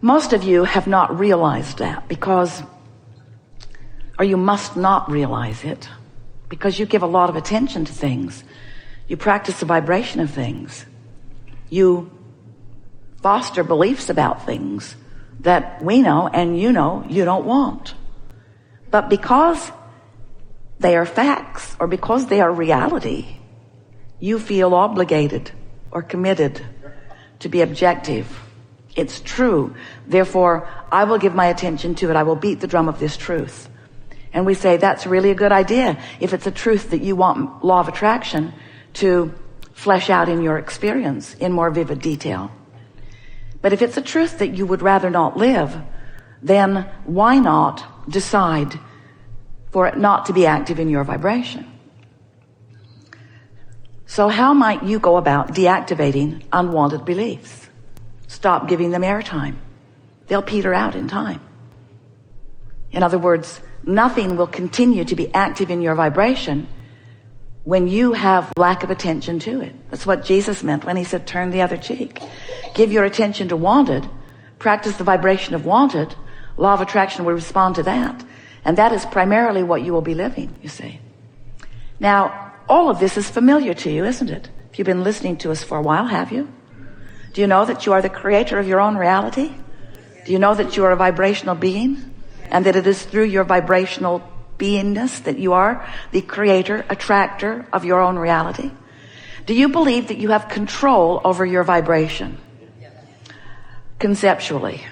Most of you have not realized that or you must not realize it, because you give a lot of attention to things. You practice the vibration of things. You foster beliefs about things that we know and you know you don't want. But because they are facts, or because they are reality, you feel obligated or committed to be objective. It's true. Therefore, I will give my attention to it. I will beat the drum of this truth. And we say that's really a good idea if it's a truth that you want law of attraction to flesh out in your experience in more vivid detail. But if it's a truth that you would rather not live, then why not decide for it not to be active in your vibration? So how might you go about deactivating unwanted beliefs? Stop giving them airtime. They'll peter out in time. In other words, nothing will continue to be active in your vibration when you have lack of attention to it. That's what Jesus meant when he said, turn the other cheek. Give your attention to wanted. Practice the vibration of wanted. Law of attraction will respond to that. And that is primarily what you will be living, you see. Now, all of this is familiar to you, isn't it? If you've been listening to us for a while, have you? Do you know that you are the creator of your own reality? Do you know that you are a vibrational being? And that it is through your vibrational beingness that you are the creator, attractor of your own reality? Do you believe that you have control over your vibration? Conceptually.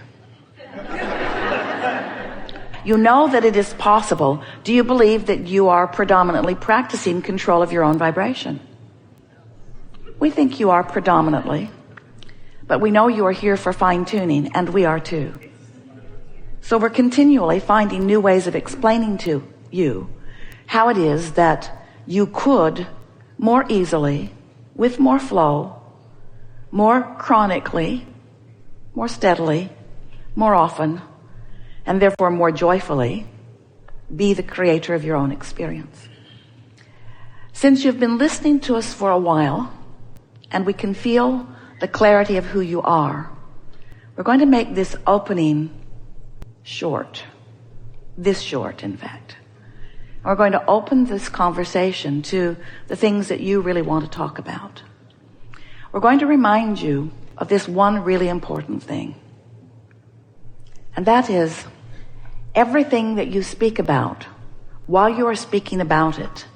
You know that it is possible. Do you believe that you are predominantly practicing control of your own vibration? We think you are predominantly, but we know you are here for fine-tuning, and we are too. So we're continually finding new ways of explaining to you how it is that you could more easily, with more flow, more chronically, more steadily, more often, and therefore more joyfully, be the creator of your own experience. Since you've been listening to us for a while, and we can feel the clarity of who you are, we're going to make this opening short. This short, in fact. And we're going to open this conversation to the things that you really want to talk about. We're going to remind you of this one really important thing. And that is, everything that you speak about while you are speaking about it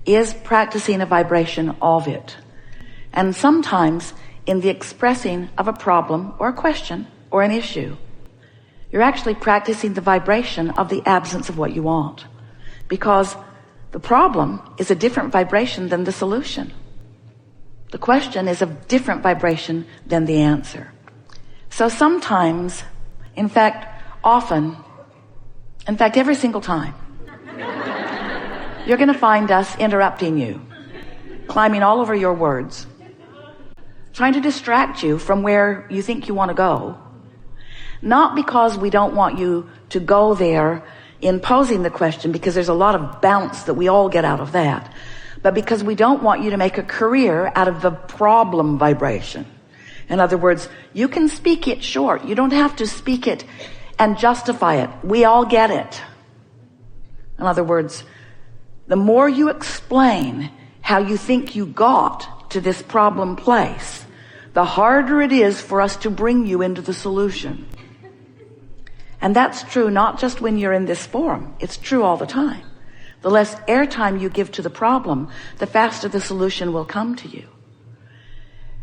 is practicing a vibration of it. And sometimes in the expressing of a problem or a question or an issue, you're actually practicing the vibration of the absence of what you want, because the problem is a different vibration than the solution. The question is a different vibration than the answer. So sometimes, in fact, often, in fact, every single time, you're going to find us interrupting you, climbing all over your words, trying to distract you from where you think you want to go. Not because we don't want you to go there in posing the question, because there's a lot of bounce that we all get out of that, but because we don't want you to make a career out of the problem vibration. In other words, you can speak it short. You don't have to speak it and justify it. We all get it. In other words, the more you explain how you think you got to this problem place, the harder it is for us to bring you into the solution. And that's true not just when you're in this forum. It's true all the time. The less airtime you give to the problem, the faster the solution will come to you.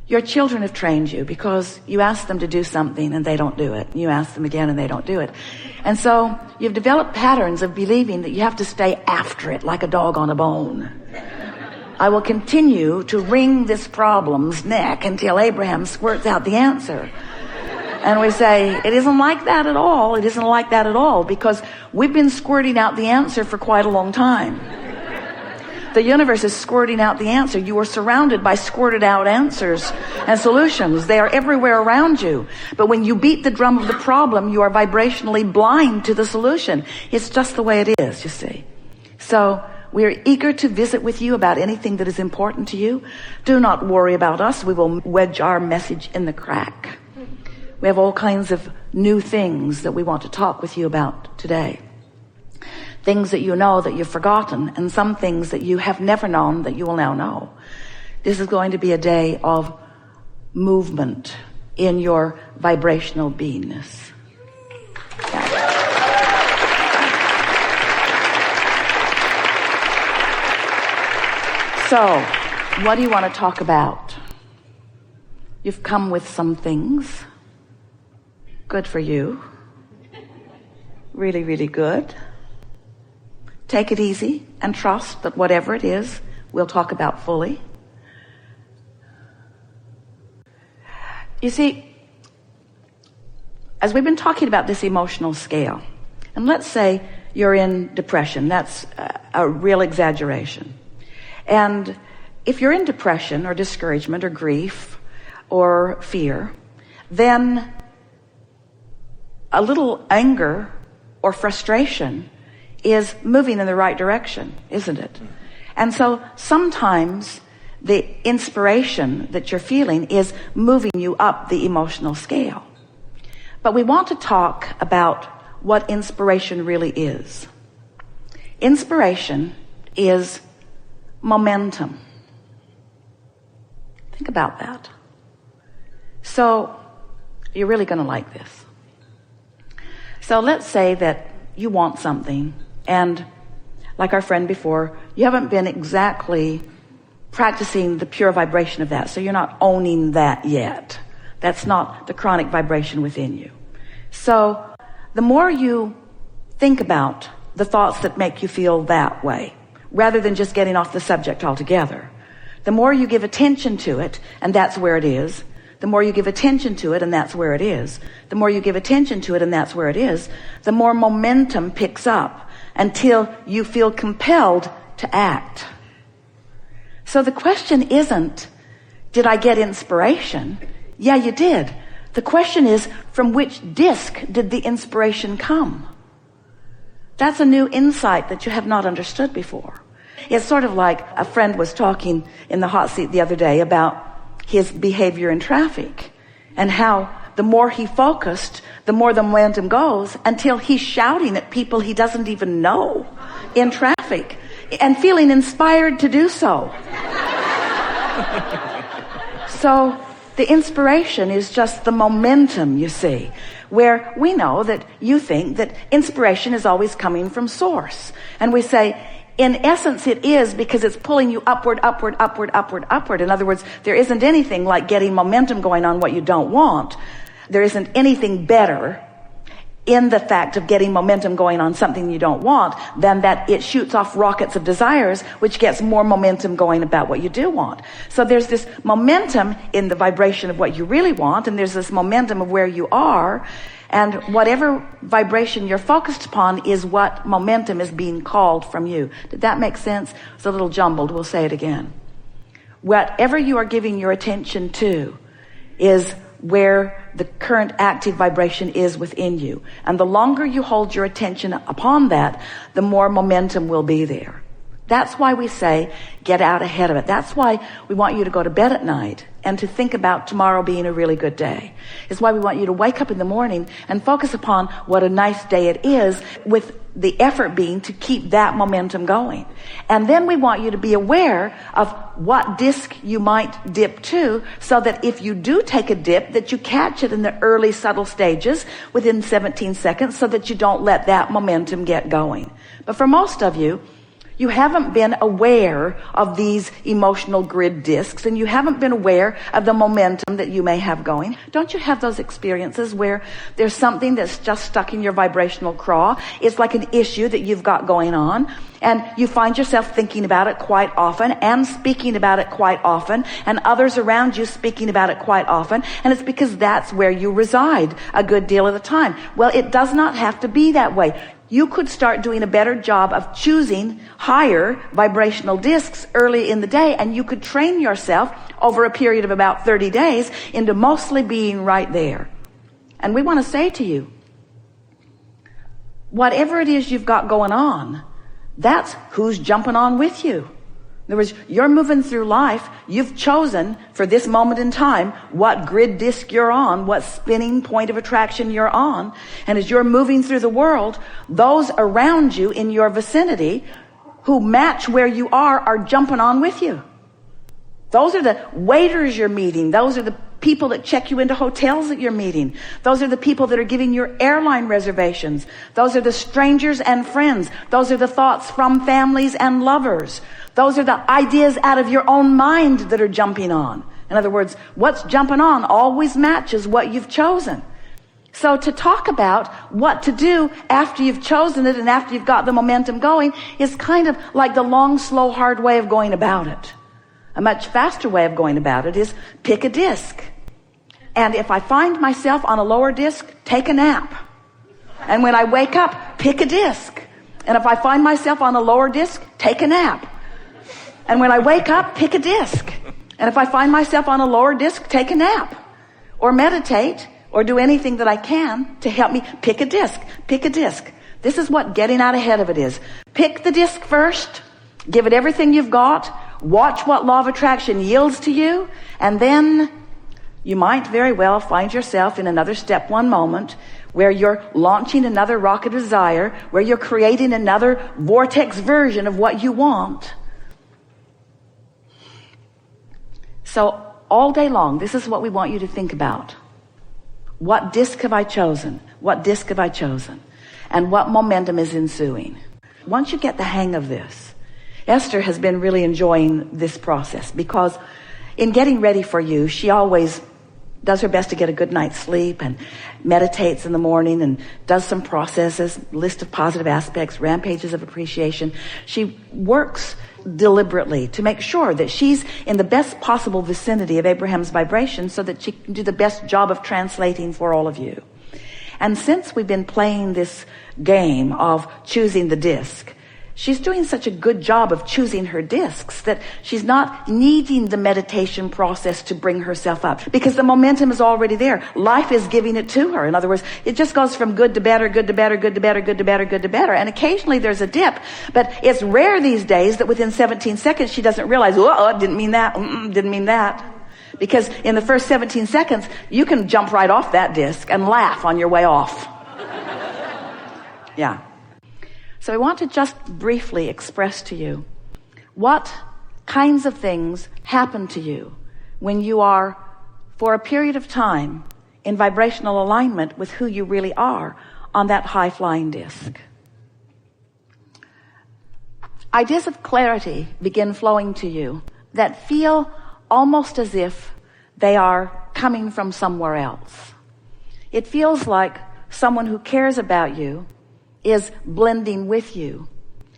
Your children have trained you because you ask them to do something and they don't do it. You ask them again and they don't do it. And so you've developed patterns of believing that you have to stay after it like a dog on a bone. I will continue to wring this problem's neck until Abraham squirts out the answer. And we say, it isn't like that at all. It isn't like that at all, because we've been squirting out the answer for quite a long time. The universe is squirting out the answer. You are surrounded by squirted out answers and solutions. They are everywhere around you. But when you beat the drum of the problem, you are vibrationally blind to the solution. It's just the way it is, you see. So we are eager to visit with you about anything that is important to you. Do not worry about us. We will wedge our message in the crack. We have all kinds of new things that we want to talk with you about today. Things that you know that you've forgotten, and some things that you have never known that you will now know. This is going to be a day of movement in your vibrational beingness. So, what do you want to talk about? You've come with some things. Good for you. Really, really good. Take it easy and trust that whatever it is, we'll talk about fully. You see, as we've been talking about this emotional scale, and let's say you're in depression, that's a real exaggeration. And if you're in depression or discouragement or grief or fear, then a little anger or frustration is moving in the right direction, isn't it? And so sometimes the inspiration that you're feeling is moving you up the emotional scale. But we want to talk about what inspiration really is. Inspiration is momentum. Think about that. So you're really going to like this. So let's say that you want something, and like our friend before, you haven't been exactly practicing the pure vibration of that, so you're not owning that yet. That's not the chronic vibration within you. So the more you think about the thoughts that make you feel that way, rather than just getting off the subject altogether, the more you give attention to it, and that's where it is. The more you give attention to it, and that's where it is. The more you give attention to it, and that's where it is, the more momentum picks up until you feel compelled to act. So the question isn't, did I get inspiration? Yeah, you did. The question is, from which disc did the inspiration come? That's a new insight that you have not understood before. It's sort of like a friend was talking in the hot seat the other day about his behavior in traffic, and how the more he focused, the more the momentum goes, until he's shouting at people he doesn't even know in traffic and feeling inspired to do so. So the inspiration is just the momentum, you see, where we know that you think that inspiration is always coming from source, and we say, in essence, it is, because it's pulling you upward, upward, upward, upward, upward. In other words, there isn't anything like getting momentum going on what you don't want. There isn't anything better in the fact of getting momentum going on something you don't want than that it shoots off rockets of desires, which gets more momentum going about what you do want. So there's this momentum in the vibration of what you really want, and there's this momentum of where you are. And whatever vibration you're focused upon is what momentum is being called from you. Did that make sense? It's a little jumbled. We'll say it again. Whatever you are giving your attention to is where the current active vibration is within you. And the longer you hold your attention upon that, the more momentum will be there. That's why we say, get out ahead of it. That's why we want you to go to bed at night and to think about tomorrow being a really good day. It's why we want you to wake up in the morning and focus upon what a nice day it is, with the effort being to keep that momentum going. And then we want you to be aware of what disc you might dip to, so that if you do take a dip, that you catch it in the early subtle stages within 17 seconds, so that you don't let that momentum get going. But for most of you, you haven't been aware of these emotional grid discs, and you haven't been aware of the momentum that you may have going. Don't you have those experiences where there's something that's just stuck in your vibrational craw? It's like an issue that you've got going on, and you find yourself thinking about it quite often and speaking about it quite often, and others around you speaking about it quite often, and it's because that's where you reside a good deal of the time. Well, it does not have to be that way. You could start doing a better job of choosing higher vibrational discs early in the day, and you could train yourself over a period of about 30 days into mostly being right there. And we want to say to you, whatever it is you've got going on, that's who's jumping on with you. In other words, you're moving through life. You've chosen for this moment in time what grid disc you're on, what spinning point of attraction you're on. And as you're moving through the world, those around you in your vicinity who match where you are jumping on with you. Those are the waiters you're meeting. Those are the people that check you into hotels that you're meeting. Those are the people that are giving your airline reservations. Those are the strangers and friends. Those are the thoughts from families and lovers. Those are the ideas out of your own mind that are jumping on. In other words, what's jumping on always matches what you've chosen. So to talk about what to do after you've chosen it and after you've got the momentum going is kind of like the long, slow, hard way of going about it. A much faster way of going about it is pick a disc. And if I find myself on a lower disc, take a nap. And when I wake up, pick a disc. And if I find myself on a lower disc, take a nap. And when I wake up, pick a disc. And if I find myself on a lower disc, take a nap. Or meditate, or do anything that I can to help me pick a disc. Pick a disc. This is what getting out ahead of it is. Pick the disc first. Give it everything you've got. Watch what law of attraction yields to you. And then you might very well find yourself in another step one moment where you're launching another rocket of desire, where you're creating another vortex version of what you want. So all day long, this is what we want you to think about. What disc have I chosen? What disc have I chosen? And what momentum is ensuing? Once you get the hang of this, Esther has been really enjoying this process because in getting ready for you, she always does her best to get a good night's sleep and meditates in the morning and does some processes, list of positive aspects, rampages of appreciation. She works deliberately to make sure that she's in the best possible vicinity of Abraham's vibration so that she can do the best job of translating for all of you. And since we've been playing this game of choosing the disc, she's doing such a good job of choosing her discs that she's not needing the meditation process to bring herself up because the momentum is already there. Life is giving it to her. In other words, it just goes from good to better, good to better, good to better, good to better, good to better. And occasionally there's a dip, but it's rare these days that within 17 seconds she doesn't realize, oh, didn't mean that, didn't mean that. Because in the first 17 seconds, you can jump right off that disc and laugh on your way off. Yeah. So I want to just briefly express to you what kinds of things happen to you when you are, for a period of time, in vibrational alignment with who you really are on that high-flying disc. Ideas of clarity begin flowing to you that feel almost as if they are coming from somewhere else. It feels like someone who cares about you is blending with you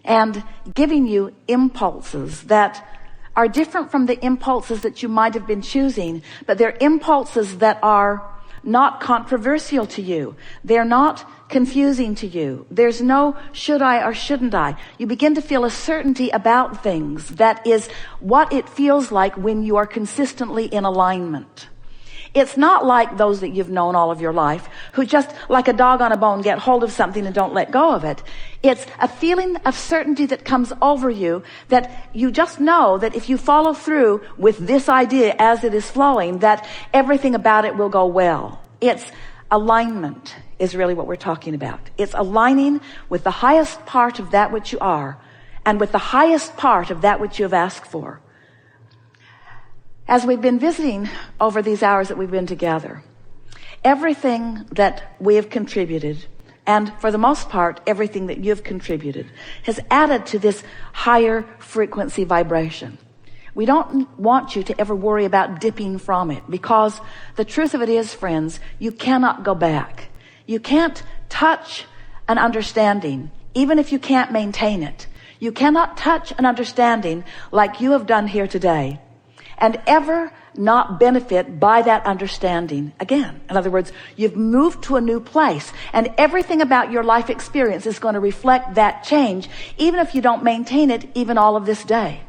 and giving you impulses that are different from the impulses that you might have been choosing, but they're impulses that are not controversial to you. They're not confusing to you. There's no should I or shouldn't I. You begin to feel a certainty about things that is what it feels like when you are consistently in alignment. It's not like those that you've known all of your life who just like a dog on a bone get hold of something and don't let go of it. It's a feeling of certainty that comes over you that you just know that if you follow through with this idea as it is flowing, that everything about it will go well. It's alignment is really what we're talking about. It's aligning with the highest part of that which you are and with the highest part of that which you have asked for. As we've been visiting over these hours that we've been together, everything that we have contributed, and for the most part, everything that you've contributed, has added to this higher frequency vibration. We don't want you to ever worry about dipping from it, because the truth of it is, friends, you cannot go back. You can't touch an understanding, even if you can't maintain it. You cannot touch an understanding like you have done here today and ever not benefit by that understanding again. In other words, you've moved to a new place, and everything about your life experience is going to reflect that change, even if you don't maintain it even all of this day.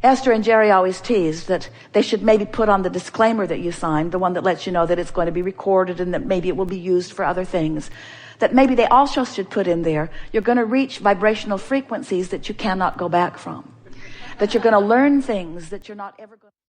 Esther and Jerry always teased that they should maybe put on the disclaimer that you signed, the one that lets you know that it's going to be recorded and that maybe it will be used for other things, that maybe they also should put in there, you're going to reach vibrational frequencies that you cannot go back from. that you're going to learn things that you're not ever going to